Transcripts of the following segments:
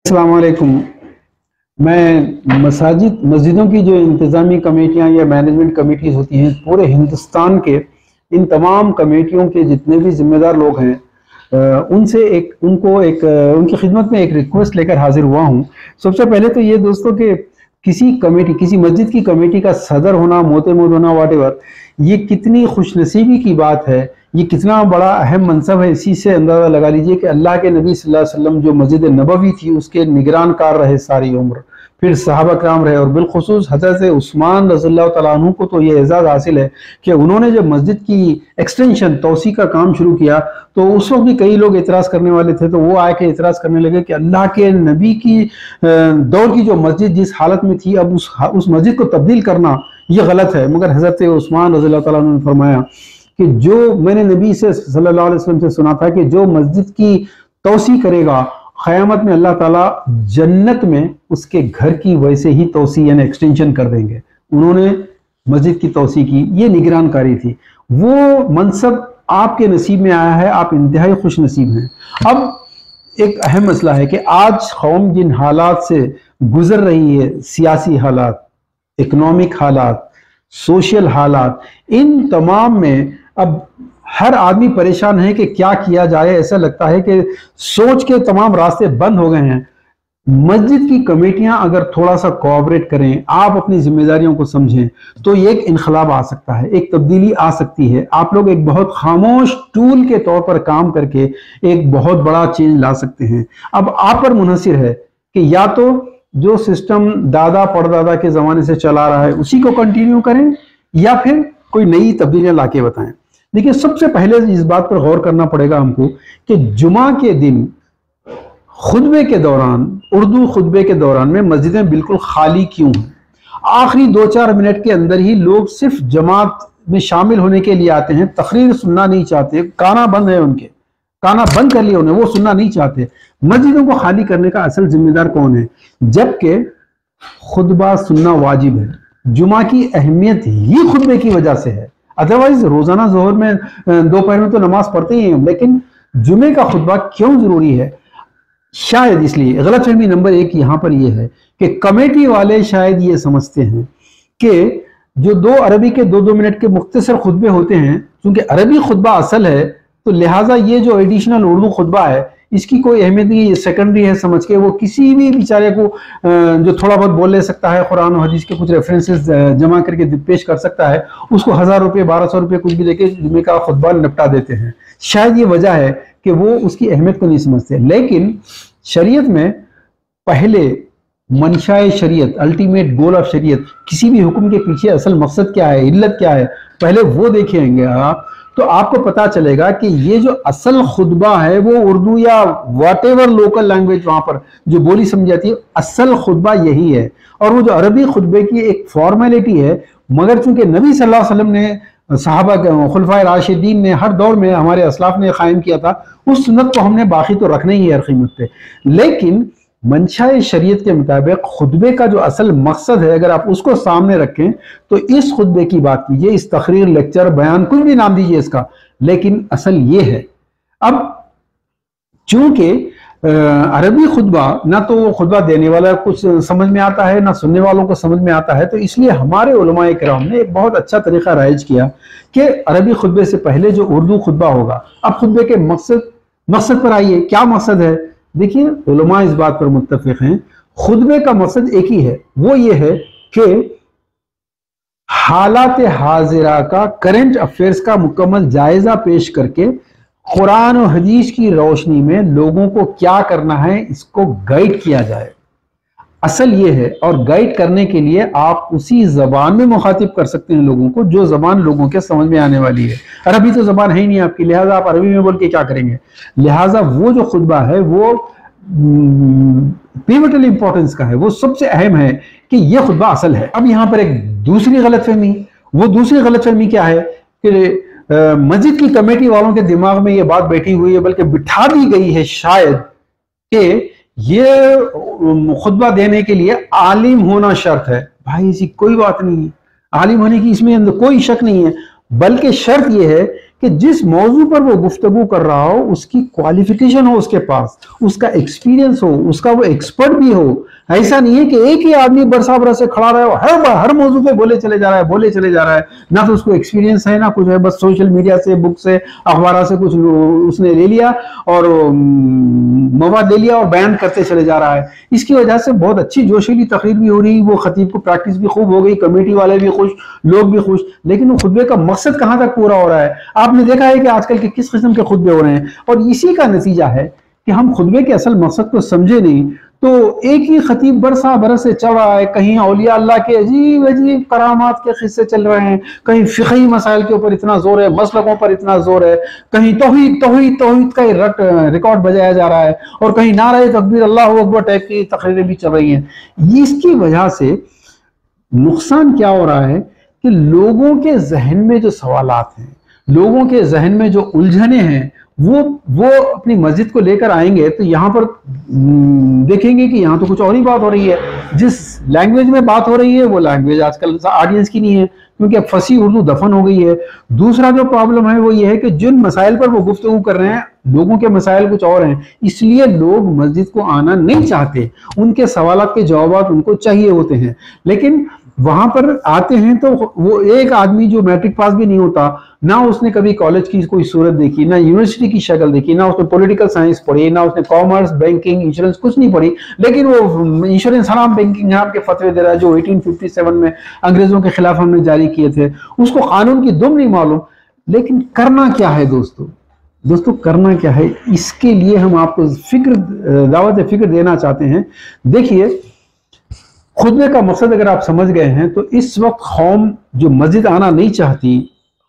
अस्सलाम वालेकुम। मैं मस्जिदों की जो इंतज़ामी कमेटियां या मैनेजमेंट कमेटीज़ होती हैं पूरे हिंदुस्तान के, इन तमाम कमेटियों के जितने भी ज़िम्मेदार लोग हैं उनकी खिदमत में एक रिक्वेस्ट लेकर हाजिर हुआ हूँ। सबसे पहले तो ये दोस्तों कि किसी मस्जिद की कमेटी का सदर होना, मोतेमोद होना, व्हाटएवर, ये कितनी खुशनसीबी की बात है, ये कितना बड़ा अहम मनसब है। इसी से अंदाज़ा लगा लीजिए कि अल्लाह के नबी सल्लल्लाहु अलैहि वसल्लम जो मस्जिद नबवी थी उसके निगरान कार रहे सारी उम्र, फिर सहाबा कराम रहे, और बिलखुसूस हज़रत उस्मान रज़ियल्लाहु तआला अन्हु को तो ये एजाज़ हासिल है कि उन्होंने जब मस्जिद की एक्सटेंशन तोसी का काम शुरू किया तो उस वक्त भी कई लोग एतराज़ करने वाले थे, तो वो आए के एतराज़ करने लगे कि अल्लाह के नबी की दौर की जो मस्जिद जिस हालत में थी, अब उस मस्जिद को तब्दील करना ये गलत है। मगर हज़रत उस्मान रज़ियल्लाहु तआला अन्हु ने फरमाया कि जो मैंने नबी से सल्लल्लाहु अलैहि वसल्लम से सुना था कि जो मस्जिद की तोसी करेगा, क़यामत में अल्लाह ताला जन्नत में उसके घर की वैसे ही तोसी यानी एक्सटेंशन कर देंगे। उन्होंने मस्जिद की तोसी की, ये निगरानकारी थी। वो मनसब आपके नसीब में आया है, आप इंतहाई खुश नसीब हैं। अब एक अहम मसला है कि आज कौम जिन हालात से गुजर रही है, सियासी हालात, इकोनॉमिक हालात, सोशल हालात, इन तमाम में अब हर आदमी परेशान है कि क्या किया जाए। ऐसा लगता है कि सोच के तमाम रास्ते बंद हो गए हैं। मस्जिद की कमेटियां अगर थोड़ा सा कोऑपरेट करें, आप अपनी जिम्मेदारियों को समझें, तो ये एक इनकलाब आ सकता है, एक तब्दीली आ सकती है। आप लोग एक बहुत खामोश टूल के तौर पर काम करके एक बहुत बड़ा चेंज ला सकते हैं। अब आप पर मुनहसिर है कि या तो जो सिस्टम दादा परदादा के जमाने से चला रहा है उसी को कंटिन्यू करें, या फिर कोई नई तब्दीलियां लाके बताएं। देखिए, सबसे पहले इस बात पर गौर करना पड़ेगा हमको कि जुमा के दिन खुतबे के दौरान, उर्दू खुतबे के दौरान में मस्जिदें बिल्कुल खाली क्यों हैं? आखिरी 2-4 मिनट के अंदर ही लोग सिर्फ जमात में शामिल होने के लिए आते हैं, तकरीर सुनना नहीं चाहते, काना बंद है उनके, काना बंद कर लिया उन्हें, वो सुनना नहीं चाहते। मस्जिदों को खाली करने का असल जिम्मेदार कौन है? जबकि खुतबा सुनना वाजिब है। जुमा की अहमियत ही खुतबे की वजह से है। अदरवाइज रोजाना जोहर में, दोपहर में तो नमाज पढ़ते ही हैं, लेकिन जुमे का खुतबा क्यों जरूरी है? शायद इसलिए, गलतफहमी नंबर 1 यहां पर यह है कि कमेटी वाले शायद ये समझते हैं कि जो 2 अरबी के 2-2 मिनट के मुख्तसर खुतबे होते हैं, क्योंकि अरबी खुतबा असल है, तो लिहाजा ये जो एडिशनल उर्दू खुतबा है इसकी कोई अहमियत नहीं, ये सेकेंडरी है समझ के वो किसी भी बेचारे को जो थोड़ा बहुत बोल ले सकता है, कुरान और हदीस के कुछ रेफरेंसेस जमा करके पेश कर सकता है, उसको 1000 रुपये 1200 रुपये कुछ भी देके जुमे का खुतबा निपटा देते हैं। शायद ये वजह है कि वो उसकी अहमियत को नहीं समझते। लेकिन शरीयत में पहले मंशाए शरीयत, अल्टीमेट गोल ऑफ शरीयत, किसी भी हुक्म के पीछे असल मकसद क्या है, इल्लत क्या है, पहले वो देखेंगे आप, तो आपको पता चलेगा कि ये जो असल खुतबा है वो उर्दू या व्हाटएवर लोकल लैंग्वेज वहां पर जो बोली समझी जाती है, असल खुतबा यही है। और वो जो अरबी खुतबे की एक फॉर्मेलिटी है, मगर चूंकि नबी सल्लल्लाहु अलैहि वसल्लम ने, सहाबा खुलफाए राशिदीन ने, हर दौर में हमारे असलाफ ने कायम किया था, उस सुन्नत को हमने बाकी तो रखना ही है हर कीमत पे। लेकिन मंशाए शरीयत के मुताबिक खुतबे का जो असल मकसद है, अगर आप उसको सामने रखें तो इस खुतबे की बात कीजिए, इस तकरीर, लेक्चर, बयान, कुछ भी नाम दीजिए इसका, लेकिन असल ये है। अब चूंकि अरबी खुतबा ना तो वो खुतबा देने वाला कुछ समझ में आता है, ना सुनने वालों को समझ में आता है, तो इसलिए हमारे उलमाए किराम ने एक बहुत अच्छा तरीका राइज किया कि अरबी खुतबे से पहले जो उर्दू खुतबा होगा। अब खुतबे के मकसद पर आइए, क्या मकसद है? देखिए, उलमा इस बात पर मुत्तफिक हैं, खुतबे का मकसद एक ही है, वो ये है कि हालात हाजिरा का, करंट अफेयर्स का मुकम्मल जायजा पेश करके कुरान और हदीस की रोशनी में लोगों को क्या करना है इसको गाइड किया जाए। असल ये है, और गाइड करने के लिए आप उसी जबान में मुखातिब कर सकते हैं लोगों को जो जबान लोगों के समझ में आने वाली है। अरबी तो जबान है ही नहीं आपकी, लिहाजा आप अरबी में बोल के क्या करेंगे? लिहाजा वो जो खुतबा है वो पिवटल इंपॉर्टेंस का है, वो सबसे अहम है कि ये खुतबा असल है। अब यहाँ पर एक दूसरी गलतफहमी, वो दूसरी गलतफहमी क्या है कि मस्जिद की कमेटी वालों के दिमाग में ये बात बैठी हुई है, बल्कि बिठा दी गई है शायद, कि ये खुतबा देने के लिए आलिम होना शर्त है। भाई ऐसी कोई बात नहीं है, आलिम होने की इसमें कोई शक नहीं है, बल्कि शर्त यह है کہ जिस मौजू पर वो गुफ्तगू कर रहा हो उसकी क्वालिफिकेशन हो उसके पास, उसका एक्सपीरियंस हो, उसका वो एक्सपर्ट भी हो। ऐसा नहीं है कि एक ही आदमी बरसा बरसे खड़ा रहे हो, हर मौजू पे बोले चले जा रहा है, ना तो उसको एक्सपीरियंस है ना कुछ है, बस सोशल मीडिया से, बुक से, अखबार से कुछ उसने ले लिया और मवाद ले लिया और बयान करते चले जा रहा है। इसकी वजह से बहुत अच्छी जोशीली तकरीर भी हो रही, वो खतीब को प्रैक्टिस भी खूब हो गई, कमेटी वाले भी खुश, लोग भी खुश, लेकिन वो खुतबे का मकसद कहाँ तक पूरा हो रहा है? आपने देखा है कि आजकल के किस किस्म के खुतबे हो रहे हैं, और इसी का नतीजा है कि हम खुतबे के असल मकसद को समझे नहीं, तो एक ही खतीब बरसा बरस से चल रहा है, कहीं औलिया अल्लाह के अजीब अजीब करामात के किस्से चल रहे हैं, कहीं फिक़ही मसाइल के ऊपर इतना जोर है, मसलकों पर इतना जोर है, कहीं तौहीद तौहीद तौहीद का रिकॉर्ड बजाया जा रहा है, और कहीं नारे तकबीर अल्लाहु अकबर टाइप की तकरीरें भी चल रही हैं। इसकी वजह से नुकसान क्या हो रहा है कि लोगों के जहन में जो सवालात हैं, लोगों के जहन में जो उलझने हैं, वो अपनी मस्जिद को लेकर आएंगे तो यहाँ पर देखेंगे कि यहाँ तो कुछ और ही बात हो रही है। जिस लैंग्वेज में बात हो रही है वो लैंग्वेज आजकल ऑडियंस की नहीं है, क्योंकि अब फसी उर्दू दफन हो गई है। दूसरा जो प्रॉब्लम है वो ये है कि जिन मसाइल पर वो गुफ्तगू कर रहे हैं, लोगों के मसाइल कुछ और हैं, इसलिए लोग मस्जिद को आना नहीं चाहते। उनके सवालात के जवाब उनको चाहिए होते हैं, लेकिन वहां पर आते हैं तो वो एक आदमी जो मैट्रिक पास भी नहीं होता, ना उसने कभी कॉलेज की कोई सूरत देखी, ना यूनिवर्सिटी की शक्ल देखी, ना उसने पॉलिटिकल साइंस पढ़ी, ना उसने कॉमर्स, बैंकिंग, इंश्योरेंस कुछ नहीं पढ़ी, लेकिन वो इंश्योरेंस हराम, बैंकिंग हराम के फतवे दे रहा है जो 1857 में अंग्रेजों के खिलाफ हमने जारी किए थे। उसको कानून की दुम नहीं मालूम। लेकिन करना क्या है दोस्तों करना क्या है? इसके लिए हम आपको दावत फिक्र देना चाहते हैं। देखिए, खुतबे का मकसद अगर आप समझ गए हैं तो इस वक्त कौम जो मस्जिद आना नहीं चाहती,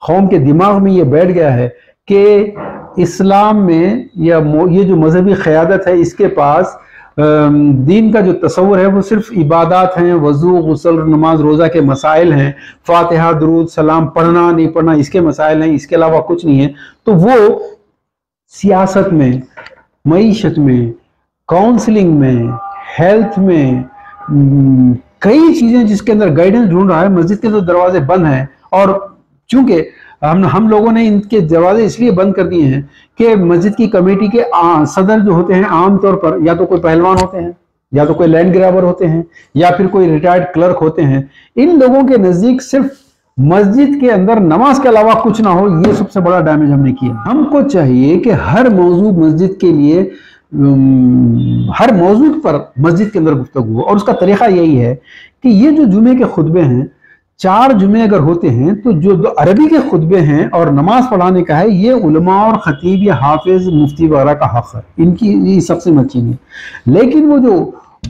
कौम के दिमाग में ये बैठ गया है कि इस्लाम में या ये जो मजहबी क़यादत है इसके पास दीन का जो तस्वुर है वो सिर्फ इबादत हैं, वज़ू, गुस्ल, नमाज, रोज़ा के मसाइल हैं, फातिहा, दुरूद, सलाम पढ़ना नहीं पढ़ना इसके मसाइल हैं, इसके अलावा कुछ नहीं है। तो वो सियासत में, मईशत में, काउंसलिंग में, हेल्थ में, कई चीजें जिसके अंदर गाइडेंस ढूंढ रहा है। मस्जिद के तो दरवाजे बंद हैं, और चूंकि हम लोगों ने इनके दरवाजे इसलिए बंद कर दिए हैं कि मस्जिद की कमेटी के सदर जो होते हैं आमतौर पर या तो कोई पहलवान होते हैं, या तो कोई लैंड ग्रैबर होते हैं, या फिर कोई रिटायर्ड क्लर्क होते हैं। इन लोगों के नजदीक सिर्फ मस्जिद के अंदर नमाज के अलावा कुछ ना हो, ये सबसे बड़ा डैमेज हमने किया। हमको चाहिए कि हर मौजू मस्जिद के लिए, हर मौजू पर मस्जिद के अंदर गुफ्तगू हो, और उसका तरीका यही है कि ये जो जुमे के खुतबे हैं, 4 जुमे अगर होते हैं तो जो अरबी के खुतबे हैं और नमाज पढ़ाने का है, ये उलमा और खतीब या हाफिज, मुफ्ती वगैरह का हक है, इनकी ये सबसे मची है। लेकिन वो जो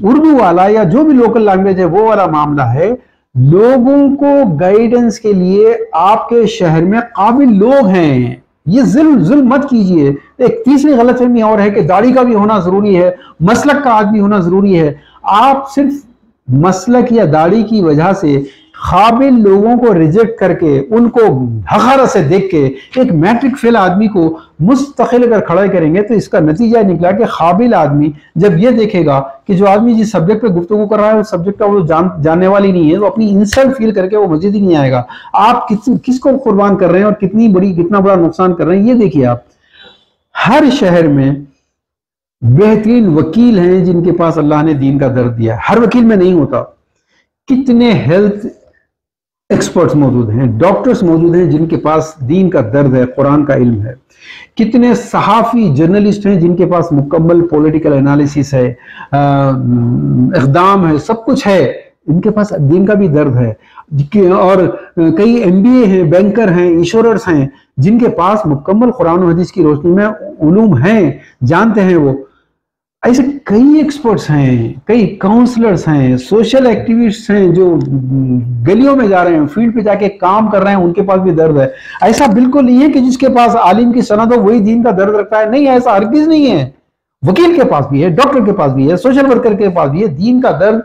उर्दू वाला या जो भी लोकल लैंग्वेज है वो वाला मामला है, लोगों को गाइडेंस के लिए आपके शहर में काबिल लोग हैं, ये जुल्म मत कीजिए। एक तीसरी गलतफहमी और है कि दाढ़ी का भी होना जरूरी है, मसलक का आदमी होना जरूरी है। आप सिर्फ मसलक या दाढ़ी की वजह से काबिल लोगों को रिजेक्ट करके, उनको हक़ारत से देख के एक मैट्रिक फेल आदमी को मुस्तकिल अगर खड़ा करेंगे तो इसका नतीजा निकला कि काबिल आदमी जब ये देखेगा कि जो आदमी जिस सब्जेक्ट पे गुफ्तगू कर रहा है उस सब्जेक्ट का वो जानने वाली नहीं है, तो अपनी इंसल्ट फील करके वो मस्जिद ही नहीं आएगा। आप किसको कुर्बान कर रहे हैं और कितना बड़ा नुकसान कर रहे हैं, ये देखिए आप। हर शहर में बेहतरीन वकील हैं जिनके पास अल्लाह ने दीन का दर्द दिया, हर वकील में नहीं होता। कितने हेल्थ एक्सपर्ट्स मौजूद हैं, डॉक्टर्स मौजूद हैं जिनके पास दीन का दर्द है, कुरान का इल्म है। कितने सहाफ़ी, जर्नलिस्ट हैं जिनके पास मुकम्मल पॉलिटिकल एनालिसिस है, इक़दाम है, सब कुछ है, इनके पास दीन का भी दर्द है। और कई MBA हैं, बैंकर हैं, इंश्योरर्स हैं जिनके पास मुकम्मल कुरान और हदीस की रोशनी में उलूम हैं, जानते हैं वो। ऐसे कई एक्सपर्ट्स हैं, कई काउंसलर्स हैं, सोशल एक्टिविस्ट्स हैं जो गलियों में जा रहे हैं, फील्ड पे जाके काम कर रहे हैं, उनके पास भी दर्द है। ऐसा बिल्कुल नहीं है कि जिसके पास आलिम की सनद हो वही दीन का दर्द रखता है, नहीं, ऐसा हरगिज़ नहीं है। वकील के पास भी है, डॉक्टर के पास भी है, सोशल वर्कर के पास भी है, दीन का दर्द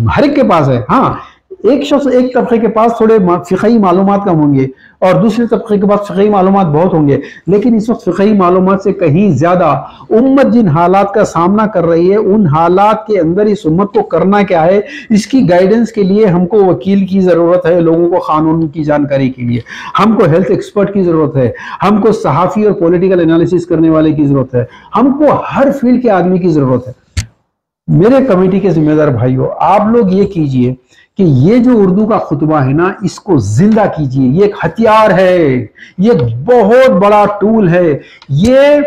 हर एक के पास है। हाँ, ایک شخص ایک طبقے کے پاس تھوڑے فقہی معلومات کم ہوں گے اور دوسرے طبقے کے پاس فقہی معلومات بہت ہوں گے، لیکن اس وقت فقہی معلومات سے کہیں زیادہ امت جن حالات کا سامنا کر رہی ہے، ان حالات کے اندر اس امت کو کرنا کیا ہے، اس کی گائیڈنس کے لیے ہم کو وکیل کی ضرورت ہے، لوگوں کو قانون کی جانکاری کے لیے ہم کو ہیلتھ ایکسپرٹ کی ضرورت ہے، ہم کو صحافی اور پولیٹیکل انالیسس کرنے والے کی ضرورت ہے، ہم کو ہر فیلڈ کے آدمی کی ضرورت ہے۔ میرے کمیٹی کے ذمہ دار بھائیوں، آپ لوگ یہ کیجئے کہ یہ جو اردو کا خطبہ ہے نا، اس کو زندہ کیجئے۔ یہ ایک ہتھیار ہے، یہ بہت بڑا ٹول ہے، یہ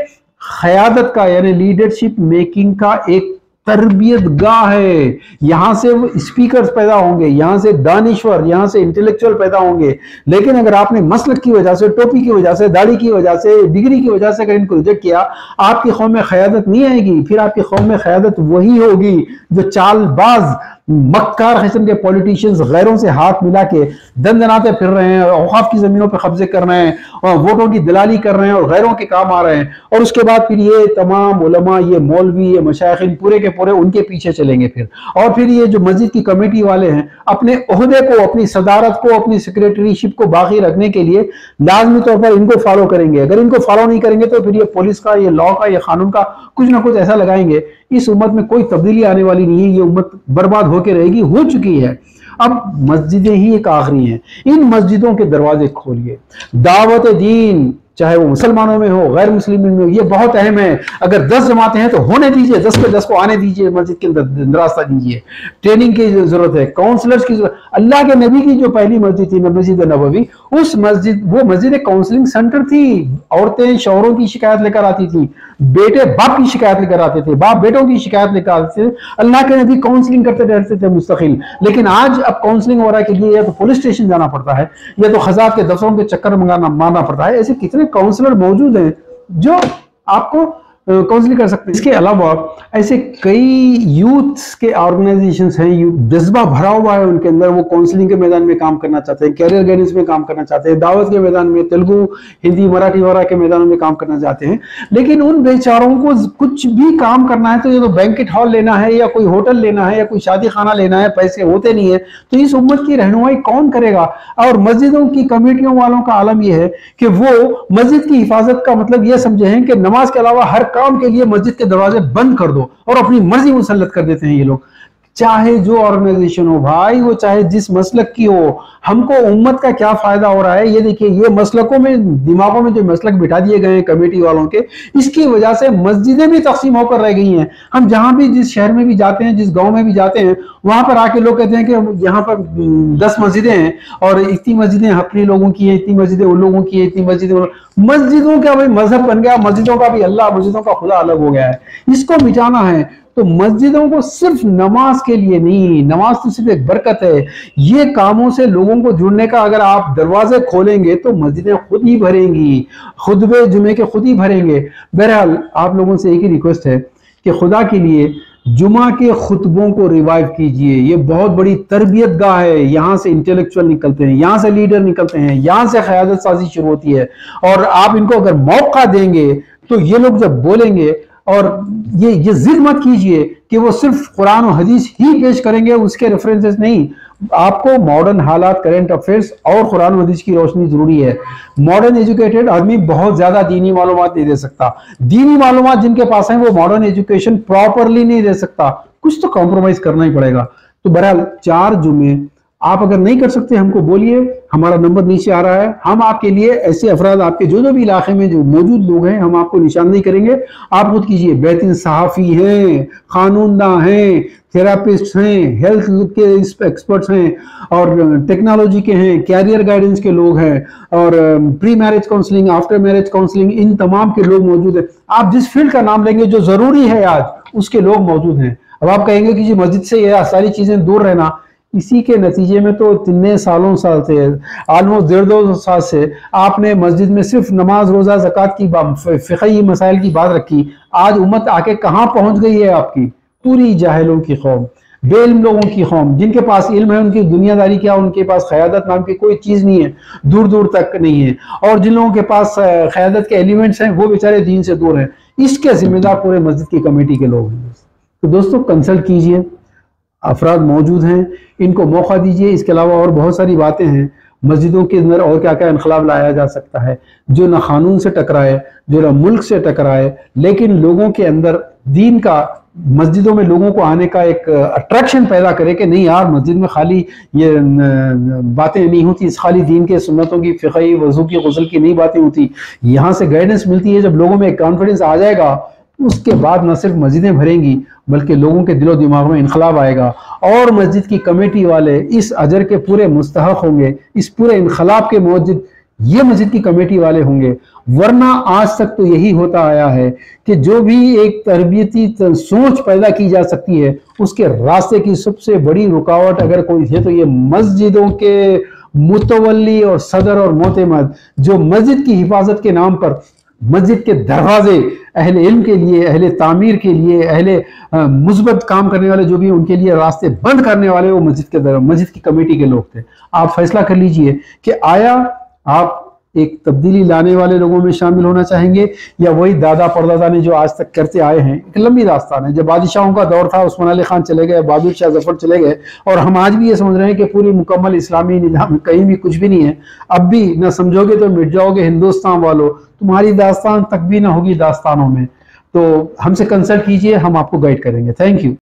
قیادت کا یعنی لیڈرشپ میکنگ کا ایک تربیت گاہ ہے۔ یہاں سے وہ اسپیکرز پیدا ہوں گے، یہاں سے دانشور، یہاں سے انٹلیکچوئل پیدا ہوں گے، لیکن اگر آپ نے مسلک کی وجہ سے، ٹوپی کی وجہ سے، داڑھی کی وجہ سے، ڈگری کی وجہ سے اگر ان کو ریجیکٹ کیا، آپ کی قوم میں قیادت نہیں آئے گی۔ پھر آپ کی قوم میں قیادت وہی ہوگی جو چال باز مکار قسم کے پولیٹیشینز غیروں سے ہاتھ ملا کے دندناتے پھر رہے ہیں، اوقاف کی زمینوں پہ قبضے کر رہے ہیں اور ووٹوں کی دلالی کر رہے ہیں اور غیروں کے کام آ رہے ہیں، اور اس کے بعد پھر یہ تمام علماء، یہ مولوی، یہ مشائخین پورے کے پورے ان کے پیچھے چلیں گے اور پھر یہ جو مسجد کی کمیٹی والے ہیں اپنے عہدے کو، اپنی صدارت کو، اپنی سیکریٹری شپ کو باقی رکھنے کے لیے لازمی طور پر ان کو فالو کریں گے۔ اگر ان کو فالو نہیں کریں گے تو پھر یہ پولیس کا، یہ لا کا، یہ قانون کا کچھ نہ کچھ ایسا لگائیں گے، اس امت میں کوئی تبدیلی آنے والی نہیں ہے، یہ امت برباد ہو کے رہے گی، ہو چکی ہے۔ اب مسجدیں ہی ایک آخری ہیں، ان مسجدوں کے دروازے کھولیے۔ دعوت دین چاہے وہ مسلمانوں میں ہو، غیر مسلموں میں ہو، یہ بہت اہم ہے۔ اگر 10 جماعتیں ہیں تو ہونے دیجئے، 10 کے 10 کو آنے دیجئے، مسجد کے اندر راستہ دیجئے۔ ٹریننگ کی ضرورت ہے، کاؤنسلرز کی ضرورت۔ اللہ کے نبی کی جو پہلی مسجد تھی، مسجد نبوی، اس مسجد، وہ مسجد ایک کاؤنسلنگ سینٹر تھی۔ عورتیں شوہروں کی شکایت لے کر آتی تھی، بیٹے باپ کی شکایت لے کر آتے تھے، باپ بیٹوں کی شکایت لے کر آتے تھے، اللہ کے نبی کاؤنسلنگ کرتے رہتے تھے مستقل۔ لیکن آج اب کاؤنسلنگ وغیرہ کے لیے یا تو پولیس اسٹیشن جانا پڑتا ہے یا تو خزات کے دفتروں کے چکر مارنا پڑتا ہے۔ ایسے کتنے کاؤنسلر موجود ہیں جو آپ کو کاؤنسلنگ کر سکتے ہیں۔ اس کے علاوہ ایسے کئی یوتھ کے آرگنائزیشنز ہیں، جذبہ بھرا ہوا ہے ان کے اندر، وہ کاؤنسلنگ کے میدان میں کام کرنا چاہتے ہیں، کیریئر گائیڈنس میں کام کرنا چاہتے ہیں، دعوت کے میدان میں، تیلگو، ہندی، مراٹھی وغیرہ کے میدانوں میں کام کرنا چاہتے ہیں، لیکن ان بیچاروں کو کچھ بھی کام کرنا ہے تو یہ تو بینکٹ ہال لینا ہے یا کوئی ہوٹل لینا ہے یا کوئی شادی خانہ لینا ہے، پیسے ہوتے نہیں ہیں، تو اس امت کی رہنمائی کون کرے گا؟ اور مسجدوں کی کمیٹیوں والوں کا عالم یہ ہے کہ وہ مسجد کی حفاظت کا مطلب یہ سمجھے ہیں کہ نماز کے علاوہ ہر کام کے لیے مسجد کے دروازے بند کر دو اور اپنی مرضی مسلط کر دیتے ہیں یہ لوگ۔ چاہے جو آرگنائزیشن ہو بھائی، وہ چاہے جس مسلک کی ہو، ہم کو امت کا کیا فائدہ ہو رہا ہے یہ دیکھیے۔ یہ مسلکوں میں، دماغوں میں جو مسلک بٹھا دیے گئے ہیں کمیٹی والوں کے، اس کی وجہ سے مسجدیں بھی تقسیم ہو کر رہ گئی ہیں۔ ہم جہاں بھی، جس شہر میں بھی جاتے ہیں، جس گاؤں میں بھی جاتے ہیں، وہاں پر آ کے لوگ کہتے ہیں کہ یہاں پر 10 مسجدیں ہیں اور اتنی مسجدیں اپنے لوگوں کی ہیں، اتنی مسجدیں ان لوگوں کی ہیں، اتنی مسجدیں مسجدوں کا بھی مذہب بن گیا، مسجدوں کا بھی اللہ، مسجدوں کا خدا الگ ہو گیا ہے۔ اس کو مٹانا ہے تو مسجدوں کو صرف نماز کے لیے نہیں، نماز تو صرف ایک برکت ہے، یہ کاموں سے لوگوں کو جڑنے کا اگر آپ دروازے کھولیں گے تو مسجدیں خود ہی بھریں گی، خطبے جمعے کے خود ہی بھریں گے۔ بہرحال آپ لوگوں سے ایک ہی ریکویسٹ ہے کہ خدا کے لیے جمعہ کے خطبوں کو ریوائیو کیجئے۔ یہ بہت بڑی تربیت گاہ ہے، یہاں سے انٹلیکچوئل نکلتے ہیں، یہاں سے لیڈر نکلتے ہیں، یہاں سے قیادت سازی شروع ہوتی ہے، اور آپ ان کو اگر موقع دیں گے تو یہ لوگ جب بولیں گے، اور یہ ضد مت کیجئے کہ وہ صرف قرآن و حدیث ہی پیش کریں گے، اس کے ریفرنسز نہیں۔ آپ کو ماڈرن حالات، کرنٹ افیئرز اور قرآن و حدیث کی روشنی ضروری ہے۔ ماڈرن ایجوکیٹڈ آدمی بہت زیادہ دینی معلومات نہیں دے سکتا، دینی معلومات جن کے پاس ہیں وہ ماڈرن ایجوکیشن پراپرلی نہیں دے سکتا، کچھ تو کمپرومائز کرنا ہی پڑے گا۔ تو بہرحال 4 جمعے آپ اگر نہیں کر سکتے ہم کو بولیے، ہمارا نمبر نیچے آ رہا ہے، ہم آپ کے لیے ایسے افراد، آپ کے جو بھی علاقے میں جو موجود لوگ ہیں، ہم آپ کو نشاندہی کریں گے، آپ خود کیجئے۔ بہترین صحافی ہیں، قانون داں ہیں، تھراپسٹ ہیں، ہیلتھ کے ایکسپرٹس ہیں، اور ٹیکنالوجی کے ہیں، کیریئر گائیڈنس کے لوگ ہیں، اور pre marriage counselling, after marriage counselling, ان تمام کے لوگ موجود ہیں۔ آپ جس فیلڈ کا نام لیں گے جو ضروری ہے آج، اس کے لوگ موجود ہیں۔ اب آپ کہیں گے کہ جی مسجد سے یہ ساری چیزیں دور رہنا، اسی کے نتیجے میں تو 3 سالوں سے آلموسٹ 1.5-2 سال سے آپ نے مسجد میں صرف نماز، روزہ، زکوٰۃ کی فقہی مسائل کی بات رکھی۔ آج امت آ کے کہاں پہنچ گئی ہے آپ کی؟ پوری جاہلوں کی قوم، بے علم لوگوں کی قوم، جن کے پاس علم ہے ان کی دنیا داری کیا، ان کے پاس قیادت نام کی کوئی چیز نہیں ہے، دور دور تک نہیں ہے، اور جن لوگوں کے پاس قیادت کے ایلیمنٹس ہیں وہ بیچارے دین سے دور ہیں۔ اس کے ذمہ دار پورے مسجد کی کمیٹی کے لوگ ہیں۔ تو دوستو کنسلٹ کیجئے، अफराद मौजूद हैं, इनको मौका दीजिए। इसके अलावा और बहुत सारी बातें हैं मस्जिदों के अंदर, और क्या क्या इनकलाब लाया जा सकता है जो ना कानून से टकराए, जो ना मुल्क से टकराए, लेकिन लोगों के अंदर दीन का, मस्जिदों में लोगों को आने का एक अट्रैक्शन पैदा करे कि नहीं यार, मस्जिद में खाली ये बातें नहीं होती, खाली दीन के सुन्नतों की, फ़िक़ही, वज़ू की, गुस्ल की नहीं बातें होती, यहाँ से गाइडेंस मिलती है। जब लोगों में एक कॉन्फिडेंस आ जाएगा, उसके बाद न सिर्फ मस्जिदें भरेंगी बल्कि लोगों के दिलो दिमाग में इनकलाब आएगा, और मस्जिद की कमेटी वाले इस अजर के पूरे मुस्तहक होंगे, इस पूरे इनकलाब के मौजूद ये मस्जिद की कमेटी वाले होंगे। वरना आज तक तो यही होता आया है कि जो भी एक तरबियती सोच पैदा की जा सकती है, उसके रास्ते की सबसे बड़ी रुकावट अगर कोई है तो ये मस्जिदों के मुतवल्ली और सदर और मोतमद, जो मस्जिद की हिफाजत के नाम पर मस्जिद के दरवाजे अहले इल्म के लिए, अहले तामीर के लिए, अहले मुस्बत काम करने वाले जो भी उनके लिए रास्ते बंद करने वाले, वो मस्जिद की कमेटी के लोग थे। आप फैसला कर लीजिए कि आया आप एक तब्दीली लाने वाले लोगों में शामिल होना चाहेंगे, या वही दादा परदादा ने जो आज तक करते आए हैं। एक लंबी दास्तान है। जब बादशाहों का दौर था, उस्मान अली खान चले गए, बहादुर शाह जफर चले गए, और हम आज भी ये समझ रहे हैं कि पूरी मुकम्मल इस्लामी निज़ाम कहीं भी कुछ भी नहीं है। अब भी ना समझोगे तो मिट जाओगे हिंदुस्तान वालों, तुम्हारी दास्तान तक भी ना होगी दास्तानों में। तो हमसे कंसल्ट कीजिए, हम आपको गाइड करेंगे। Thank you.